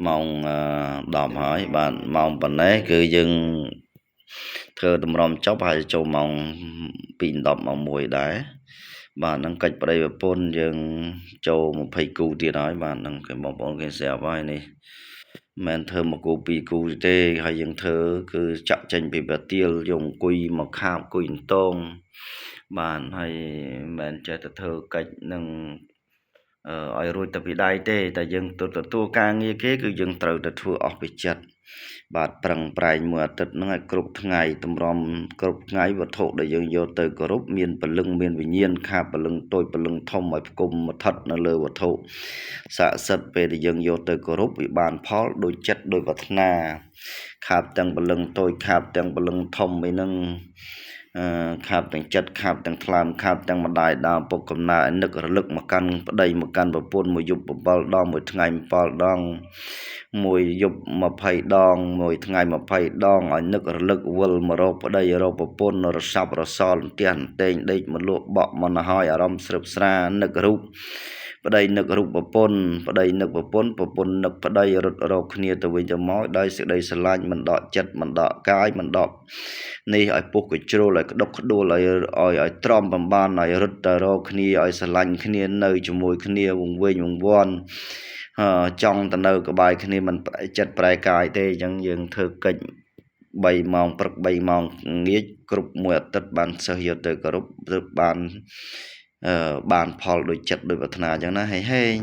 mong đọc hỏi bạn mong bạn ấy cứ dừng thơ tầm rõm chốc hay cho mong pin đọc mong mùi đá bạn đang cách đây và pôn dừng cho một thầy cụ tiền nói bạn đang cái mong bọn cái xẻ vai này men thơ một cụ bị cụ tê hay dừng thơ cứ chặt chanh bị bà tiêu dùng quy một khám quy tông bạn hay men chơi thơ cách nâng ai rồi tập bị đai têแต่យើងទទួលការងារគេគឺយើងត្រូវតែធ្វើអស់ពីចិត្តបាទប្រឹងប្រែងមួយអាទិត្យហ្នឹងឲ្យគ្រប់ថ្ងៃតម្រាំគ្រប់ថ្ងៃវត្ថុដែលយើងយកទៅគោរពមានពលឹងមានវិញ្ញាណខាបពលឹងតូចពលឹងធំឲ្យផ្គុំមកថិតនៅលើវត្ថុស័ក្តិសិទ្ធិពេលដែលយើងយកទៅគោរពវាបានផលដោយចិត្តដោយប្រាថ្នាខាបទាំងពលឹងតូចខាបទាំងពលឹងធំអីហ្នឹងខាបទាំងចិត្តខាបទាំងថ្លើមខាបទាំងម្ដាយដើមពុកកំណើនឹករលឹកមកកាន់ប្តីមកកាន់ប្រពន្ធមួយយប់7ដងមួយថ្ងៃ7ដងមួយយប់20ដងមួយថ្ងៃ20ដងឲ្យនឹករលឹកវិលមករកប្តីរកប្រពន្ធរស័ព្ទរសល់ផ្ទះតេងដេកមកលក់បក់មកហើយអារម្មណ៍ស្រើបស្រានឹករូបប្តីនឹករូបប្រពន្ធប្តីនឹកប្រពន្ធប្រពន្ធនឹកប្តីរត់រកគ្នាទៅវិញទៅមកដោយសេចក្តីស្រឡាញ់មិនដកចិត្តមិនដកកាយមិនដកនេះឲ្យពុះកជ្រុលឲ្យក្តុកក្ដួលឲ្យទ្រាំបំបានឲ្យរត់ទៅរកគ្នាឲ្យស្រឡាញ់គ្នានៅជាមួយគ្នាវង្វេងវង្វាន់ចង់ទៅនៅក្បែរគ្នាមិនប្រែចិត្តប្រែកាយទេអញ្ចឹងយើងធ្វើកិច្ច3ម៉ោងព្រឹក3ម៉ោងងាចគ្រប់មួយអាទិត្យបានសិស្សយកទៅគោរពឬបានផលដោយចិត្តដោយប្រាថ្នាអញ្ចឹងណាហេង